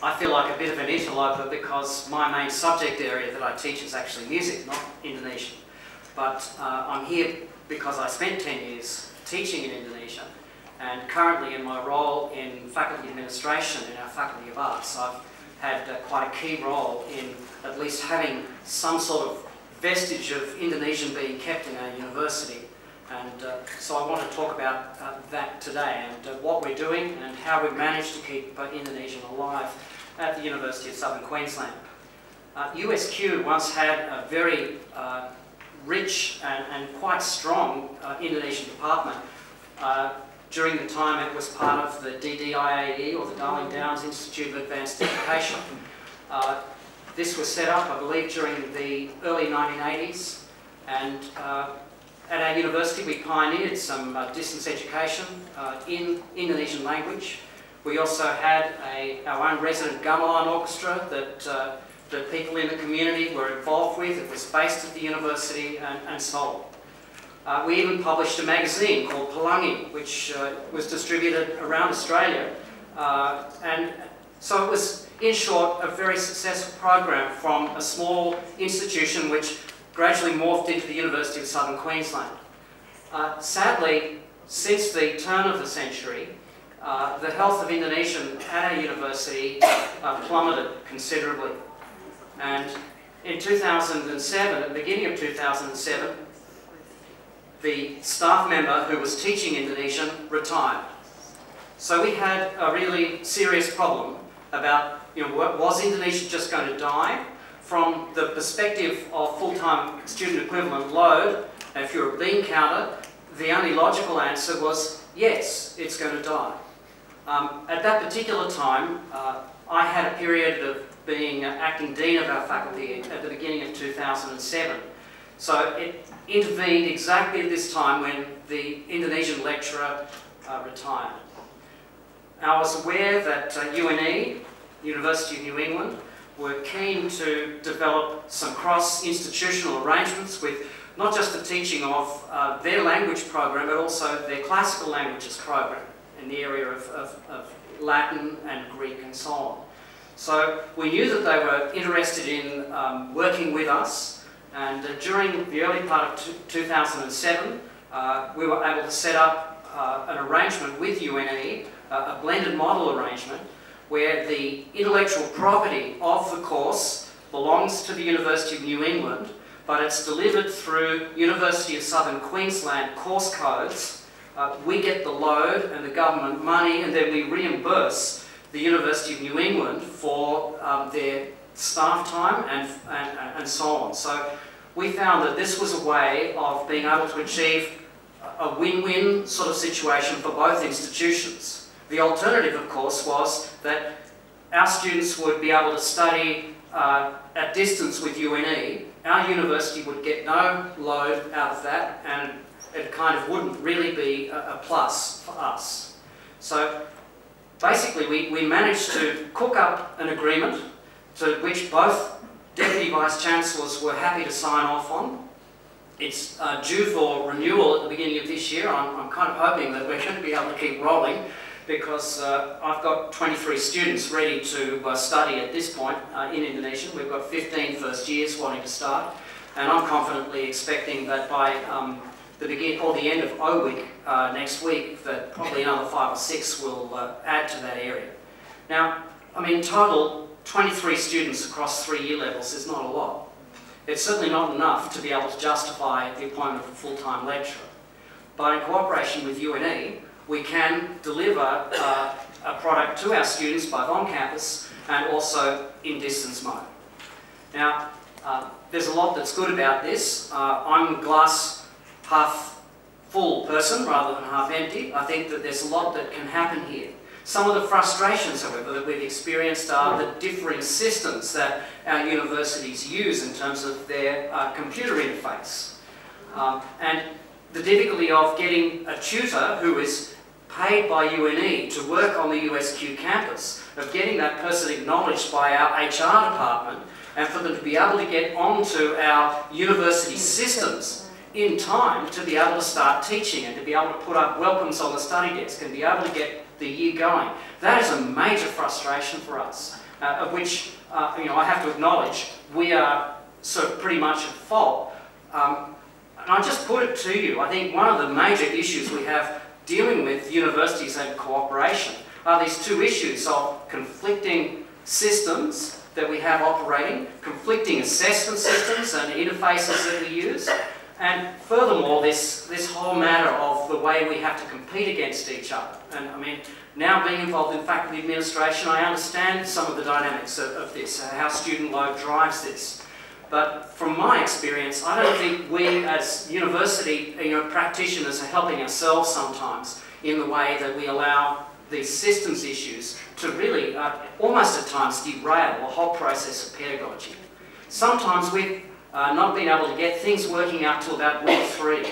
I feel like a bit of an interloper because my main subject area that I teach is actually music, not Indonesian. But I'm here because I spent 10 years teaching in Indonesia, and currently in my role in faculty administration in our Faculty of Arts, I've had quite a key role in at least having some sort of vestige of Indonesian being kept in our university. And so I want to talk about that today, and what we're doing and how we've managed to keep Indonesian alive at the University of Southern Queensland. USQ once had a very rich and quite strong Indonesian department. During the time it was part of the DDIAE, or the Darling Downs Institute of Advanced Education. This was set up, I believe, during the early 1980s, and at our university we pioneered some distance education in Indonesian language. We also had our own resident gamelan orchestra that people in the community were involved with. It was based at the university, and so on. We even published a magazine called Pelangi, which was distributed around Australia. And so it was, in short, a very successful program from a small institution which gradually morphed into the University of Southern Queensland. Sadly, since the turn of the century, the health of Indonesian at our university plummeted considerably. And in 2007, at the beginning of 2007, the staff member who was teaching Indonesian retired. So we had a really serious problem about, was Indonesia just going to die? From the perspective of full-time student equivalent load, and if you're a bean counter, the only logical answer was yes, it's going to die. At that particular time, I had a period of being acting dean of our faculty at the beginning of 2007. So it intervened exactly at this time when the Indonesian lecturer retired. I was aware that UNE, University of New England, were keen to develop some cross-institutional arrangements with not just the teaching of their language program, but also their classical languages program in the area of Latin and Greek and so on. So we knew that they were interested in working with us, and during the early part of 2007, we were able to set up an arrangement with UNE, a blended model arrangement, where the intellectual property of the course belongs to the University of New England, but it's delivered through University of Southern Queensland course codes. We get the load and the government money, and then we reimburse the University of New England for their staff time and so on. So we found that this was a way of being able to achieve a win-win sort of situation for both institutions. The alternative, of course, was that our students would be able to study at distance with UNE. Our university would get no load out of that, and it kind of wouldn't really be a plus for us. So basically, we managed to cook up an agreement to which both Deputy Vice-Chancellors were happy to sign off on. It's due for renewal at the beginning of this year. I'm kind of hoping that we're going to be able to keep rolling, because I've got 23 students ready to study at this point in Indonesian. We've got 15 first years wanting to start, and I'm confidently expecting that by the end of O week next week, that probably another 5 or 6 will add to that area. Now, I mean, in total, 23 students across 3 year levels is not a lot. It's certainly not enough to be able to justify the appointment of a full-time lecturer. But in cooperation with UNE, we can deliver a product to our students both on campus and also in distance mode. Now, there's a lot that's good about this. I'm a glass half full person rather than half empty. I think that there's a lot that can happen here. Some of the frustrations, however, that we've experienced are the differing systems that our universities use in terms of their computer interface. And the difficulty of getting a tutor who is paid by UNE to work on the USQ campus, of getting that person acknowledged by our HR department, and for them to be able to get onto our university systems in time to be able to start teaching and to be able to put up welcomes on the study desk and be able to get the year going. That is a major frustration for us. of which I have to acknowledge we are sort of pretty much at fault. And I just put it to you, I think one of the major issues we have dealing with universities and cooperation are these two issues of conflicting systems that we have operating, conflicting assessment systems and interfaces that we use, and furthermore this whole matter of the way we have to compete against each other. And I mean, now being involved in faculty administration, I understand some of the dynamics of this, how student load drives this. But from my experience, I don't think we as university practitioners are helping ourselves sometimes in the way that we allow these systems issues to really almost at times derail the whole process of pedagogy. Sometimes we've not been able to get things working out till about week 3.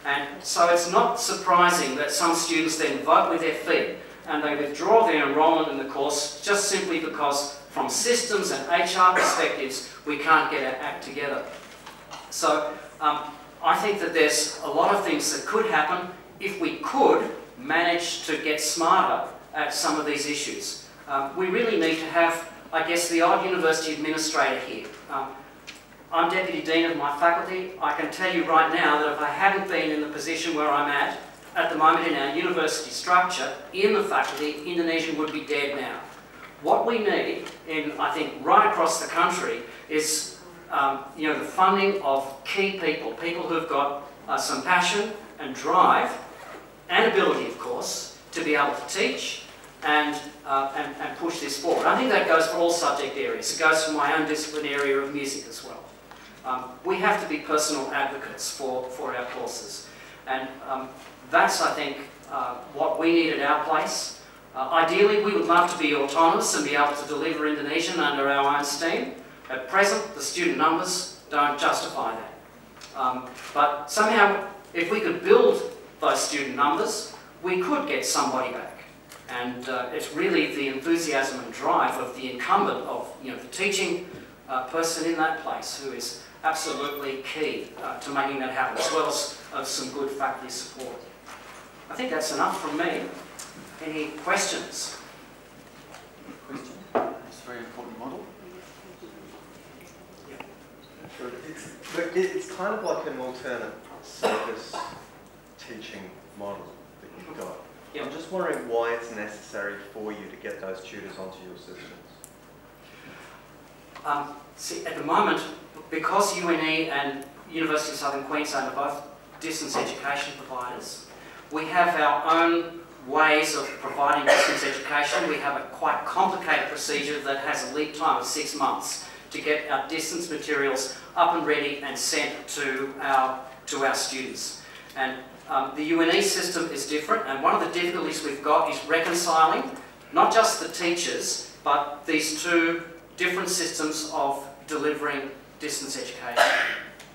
And so it's not surprising that some students then vote with their feet and they withdraw their enrolment in the course just simply because from systems and HR perspectives we can't get our act together. So I think that there's a lot of things that could happen if we could manage to get smarter at some of these issues. We really need to have, I guess, the odd university administrator here. I'm Deputy Dean of my faculty. I can tell you right now that if I hadn't been in the position where I'm at the moment in our university structure, in the faculty, Indonesian would be dead now. What we need, I think, right across the country is the funding of key people, people who've got some passion and drive and ability, of course, to be able to teach and push this forward. I think that goes for all subject areas. It goes for my own discipline area of music as well. We have to be personal advocates for our courses. And that's, I think, what we need at our place. Ideally, we would love to be autonomous and be able to deliver Indonesian under our own steam. At present, the student numbers don't justify that. But somehow, if we could build those student numbers, we could get somebody back. And it's really the enthusiasm and drive of the incumbent, of the teaching person in that place, who is absolutely key to making that happen, as well as some good faculty support. I think that's enough from me. Any questions? Question? It's a very important model. Yeah. It's kind of like an alternate syllabus teaching model that you've got. Yep. I'm just wondering why it's necessary for you to get those tutors onto your systems. See, at the moment, because UNE and University of Southern Queensland are both distance education providers, we have our own ways of providing distance education. We have a quite complicated procedure that has a lead time of 6 months to get our distance materials up and ready and sent to our students. And the UNE system is different, and one of the difficulties we've got is reconciling not just the teachers, but these two different systems of delivering distance education.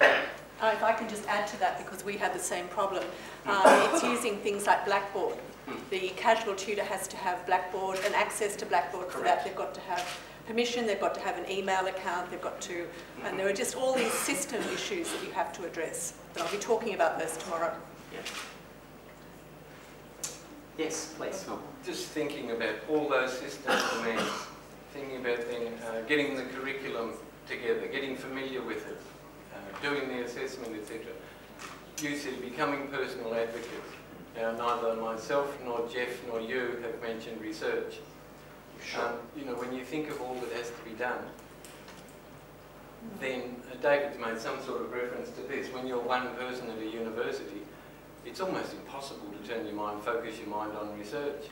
If I can just add to that, because we had the same problem. It's using things like Blackboard. The casual tutor has to have Blackboard and access to Blackboard. For that they've got to have permission, they've got to have an email account, they've got to, and there are just all these system issues that you have to address. But I'll be talking about those tomorrow. Yeah. Yes, please. Just thinking about all those system demands, thinking about then getting the curriculum together, getting familiar with it, doing the assessment, etc. You said becoming personal advocates. Now, neither myself nor Jeff nor you have mentioned research. Sure. When you think of all that has to be done, then David's made some sort of reference to this. When you're one person at a university, it's almost impossible to turn your mind, focus your mind on research.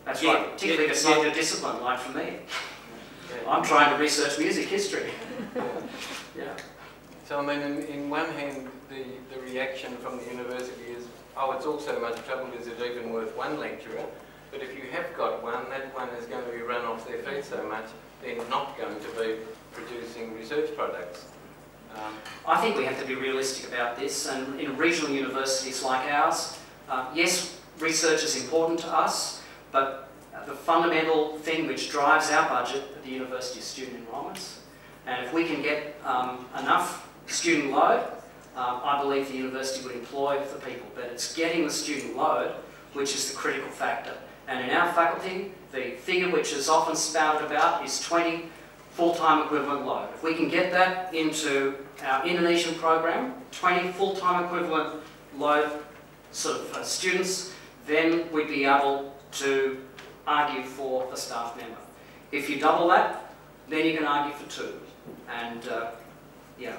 That's right, particularly if it's not your discipline, like for me. Yeah. I'm trying to research music history. Yeah. So, I mean, in one hand, the reaction from the university is, oh, it's all so much trouble, is it even worth one lecturer? But if you have got one, that one is going to be run off their feet so much, they're not going to be producing research products. I think we have to be realistic about this, and in regional universities like ours, yes, research is important to us, but the fundamental thing which drives our budget at the university is student enrolments. And if we can get enough student load, I believe the university would employ the people, but it's getting the student load which is the critical factor. And in our faculty, the figure which is often spouted about is 20 full-time equivalent load. If we can get that into our Indonesian program, 20 full-time equivalent load sort of students, then we'd be able to argue for a staff member. If you double that, then you can argue for 2. And yeah.